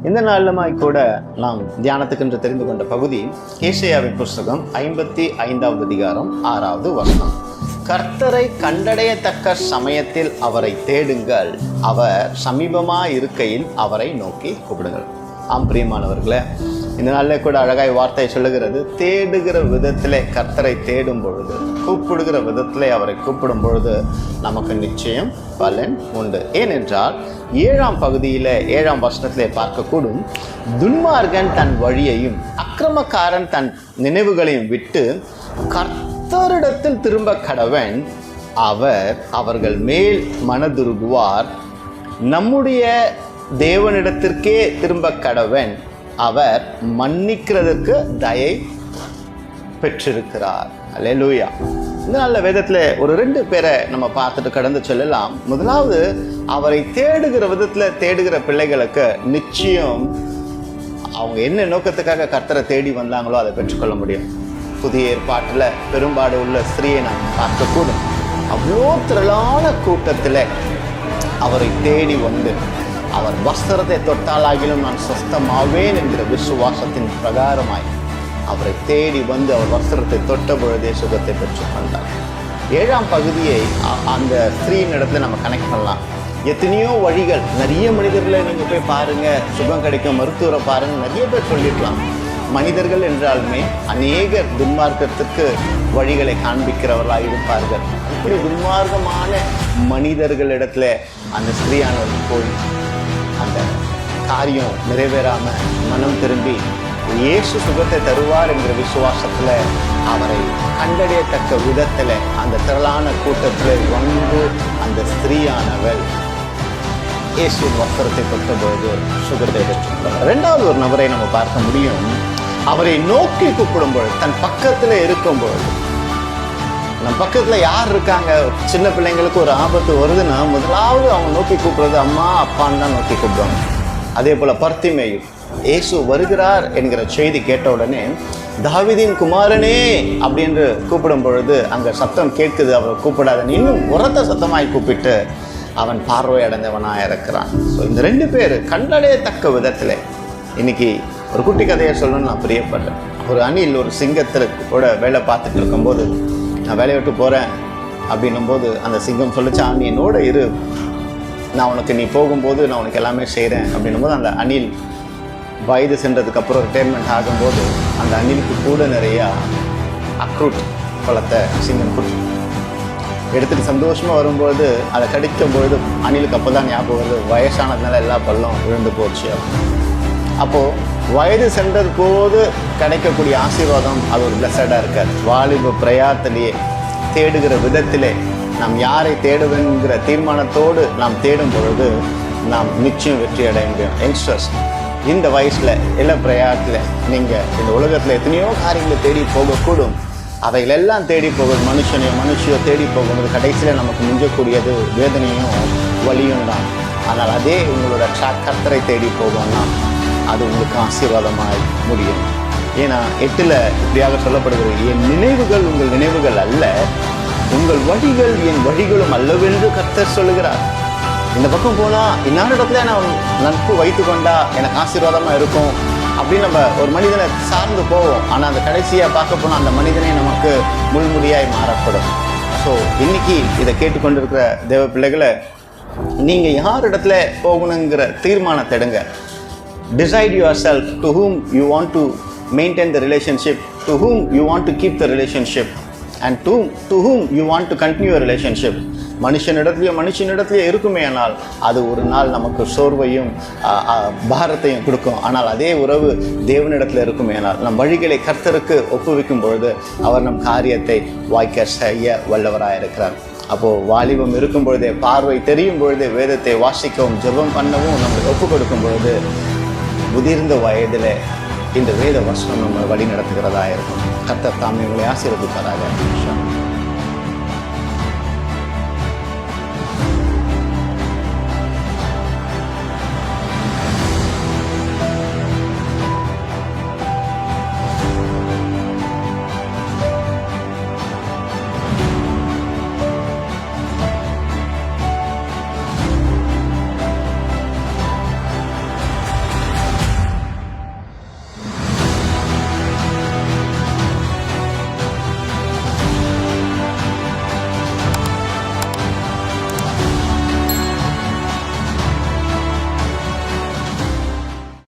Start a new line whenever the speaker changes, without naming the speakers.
இந்த நாளுமாய் கூட நாம் தியானத்துக்கென்று தெரிந்து கொண்ட பகுதி ஏசாயாவின் புஸ்தகம் 55வது அதிகாரம் 6வது வசனம். கர்த்தரை கண்டடையத்தக்க சமயத்தில் அவரை தேடுங்கள், அவர் சமீபமாக இருக்கையில் அவரை நோக்கி கூப்பிடுங்கள். ஆம் பிரியமானவர்களே, இந்த நாளில் கூட அழகாய் வார்த்தை சொல்லுகிறது, தேடுகிற விதத்திலே கர்த்தரை தேடும் பொழுது, கூப்பிடுகிற விதத்திலே அவரை கூப்பிடும் பொழுது நமக்கு நிச்சயம் பலன் உண்டு. ஏனென்றால் 7ஆம் பகுதியில் 7ஆம் வசனத்திலே பார்க்கக்கூடும், துன்மார்கன் தன் வழியையும் அக்கிரமக்காரன் தன் நினைவுகளையும் விட்டு கர்த்தரிடத்தில் திரும்ப கடவன், அவர் அவர்கள் மேல் மனதுருகுவார். நம்முடைய தேவனிடத்திற்கே திரும்ப கடவன், அவர் மன்னிக்கிறதுக்கு தயை பெற்றிருக்கிறார். அல்லேலூயா. இந்த நல்ல வேதத்தில் ஒரு 2 பேரை நம்ம பார்த்துட்டு கடந்து சொல்லலாம். முதலாவது, அவரை தேடுகிற விதத்தில் தேடுகிற பிள்ளைகளுக்கு நிச்சயம் அவங்க என்ன நோக்கத்துக்காக கர்த்தரை தேடி வந்தாங்களோ அதை பெற்றுக்கொள்ள முடியும். புதிய ஏற்பாட்டில் பெரும்பாடு உள்ள ஸ்திரீயை நாம் பார்க்கக்கூடும். அவ்வளோ திரளான கூட்டத்தில் அவரை தேடி வந்து அவர் வஸ்திரத்தை தொட்டாலாகிலும் நான் சொஸ்தமாவேன் என்கிற விசுவாசத்தின் பிரகாரமாய் அவரை தேடி வந்து அவர் வஸ்திரத்தை தொட்ட பொழுதே சுகத்தை பெற்றுக்கொண்டார். 7ஆம் பகுதியை அந்த ஸ்திரீயின் இடத்துல நம்ம கனெக்ட் பண்ணலாம். எத்தனையோ வழிகள், நிறைய மனிதர்களை நீங்கள் போய் பாருங்கள், சுகம் கிடைக்கும் மருத்துவரை பாருங்கள், நிறைய பேர் சொல்லிடலாம். மனிதர்கள் என்றாலுமே அநேகர் துன்மார்க்கத்துக்கு வழிகளை காண்பிக்கிறவர்களாக இருப்பார்கள். இப்படி துன்மார்க்கமான மனிதர்களிடத்துல அந்த ஸ்திரீயானவர் போய் அந்த காரியம் நிறைவேறாமல் மனம் திரும்பி இயேசு சுகத்தை தருவார் என்கிற விசுவாசத்தில் அவரை கண்டறியத்தக்க விதத்தில் அந்த திரளான கூட்டத்தில் வந்து அந்த ஸ்திரீயானவள் இயேசுவின் வஸ்திரத்தை தொட்டபோது சுகத்தை பெற்றுள்ளார். 2வது ஒரு நபரை நம்ம பார்க்க முடியும். அவரை நோக்கி கூப்பிடும் பொழுது, தன் பக்கத்தில் இருக்கும் பொழுது, நம்ம பக்கத்தில் யார் இருக்காங்க, சின்ன பிள்ளைங்களுக்கு ஒரு ஆபத்து வருதுன்னா முதலாவது அவங்க நோக்கி கூப்பிடுறது அம்மா அப்பான்னு தான் நோக்கி கூப்பிடுவாங்க. அதே போல் பர்த்திமேயு இயேசு வருகிறார் என்கிற செய்தி கேட்ட உடனே தாவீதின் குமாரனே அப்படின்னு கூப்பிடும் பொழுது அங்கே சத்தம் கேட்குது. அவரை கூப்பிடாதன்னு இன்னும் உரத்த சத்தமாய் கூப்பிட்டு அவன் பார்வை அடைந்தவனாக இருக்கிறான். ஸோ இந்த 2 பேர் கண்டடையத்தக்க விதத்தில் இன்னைக்கு ஒரு குட்டி கதையை சொல்லணும்னு நான் பிரியப்படுறேன். ஒரு அணில் ஒரு சிங்கத்திற்கூட வேலை பார்த்துட்டு இருக்கும்போது, நான் வேலையை விட்டு போகிறேன் அப்படின்னும்போது அந்த சிங்கம் சொல்லிச்சான், நீ என்னோட இரு, நான் உனக்கு நீ போகும்போது நான் உனக்கு எல்லாமே செய்கிறேன் அப்படின்னும்போது அந்த அணில் வயது சென்றதுக்கப்புறம் ரிட்டையர்மெண்ட் ஆகும்போது அந்த அணிலுக்கு கூட நிறையா அக்ரூட் பழத்தை சிங்கம் கொடுத்து எடுத்துகிட்டு சந்தோஷமாக வரும்பொழுது அதை கடிக்கும்பொழுது அணிலுக்கு அப்போ தான் ஞாபகம் வருது, வயசானதுனால எல்லா பழம் விழுந்து போச்சு. அப்போது வயது சென்றது போது கிடைக்கக்கூடிய ஆசீர்வாதம் அது ஒரு பிளஸடாக இருக்காது. வாலிப பிரயாத்திலேயே தேடுகிற விதத்திலே நாம் யாரை தேடுவேங்கிற தீர்மானத்தோடு நாம் தேடும் பொழுது நாம் நிச்சயம் வெற்றி அடைய முடியும். யங்ஸ்டர்ஸ், இந்த வயசில் எல்லா பிரயாத்தில் நீங்கள் இந்த உலகத்தில் எத்தனையோ காரியங்களை தேடி போகக்கூடும். அவைகளெல்லாம் தேடி போகுது, மனுஷையோ தேடி போகும்போது கடைசியில் நமக்கு மிஞ்சக்கூடியது வேதனையும் வலியும் தான். ஆனால் அதே உங்களோட கர்த்தரை தேடி போகணும்னா அது உங்களுக்கு ஆசீர்வாதமாய் முடியும். ஏன்னா 8ல் இப்படியாக சொல்லப்படுகிறது, என் நினைவுகள் உங்கள் நினைவுகள் அல்ல, உங்கள் வழிகள் என் வழிகளும் அல்லவென்று கர்த்தர் சொல்லுகிறார். இந்த பக்கம் போனால் இன்னான இடத்துல நான் நட்பு வைத்து கொண்டா எனக்கு ஆசீர்வாதமாக இருக்கும் அப்படின்னு நம்ம ஒரு மனிதனை சார்ந்து போவோம். ஆனால் அந்த கடைசியாக பார்க்க போனால் அந்த மனிதனே நமக்கு முள்முடியாய் மாறப்படும். ஸோ இன்னைக்கு இதை கேட்டுக்கொண்டிருக்கிற தேவ பிள்ளைகளை, நீங்கள் யார் இடத்துல போகணுங்கிற தீர்மானத்தை எடுங்க. Decide yourself to whom you want to maintain the relationship, to whom you want to keep the relationship, and to whom you want to continue a relationship. மனுஷனிடத்துலையோ இருக்குமே, ஆனால் அது ஒரு நாள் நமக்கு சோர்வையும் பாரத்தையும் கொடுக்கும். ஆனால் அதே உறவு தேவனிடத்தில் இருக்குமே, ஆனால் நம் வழிகளை கர்த்தருக்கு ஒப்புவிக்கும் பொழுது அவர் நம் காரியத்தை வாய்க்க செய்ய வல்லவராக இருக்கிறார். அப்போது வாலிபம் இருக்கும் பொழுதே, பார்வை தெரியும் பொழுதே வேதத்தை வாசிக்கவும் ஜெபம் பண்ணவும் நம்மளுக்கு ஒப்பு கொடுக்கும் பொழுது முதிர்ந்த வயதில் இந்த வேத வசனம் நம்ம வழி நடத்துகிறதா இருக்கும். கர்த்தர் தாமே உங்களை ஆசீர்வதிப்பாராக.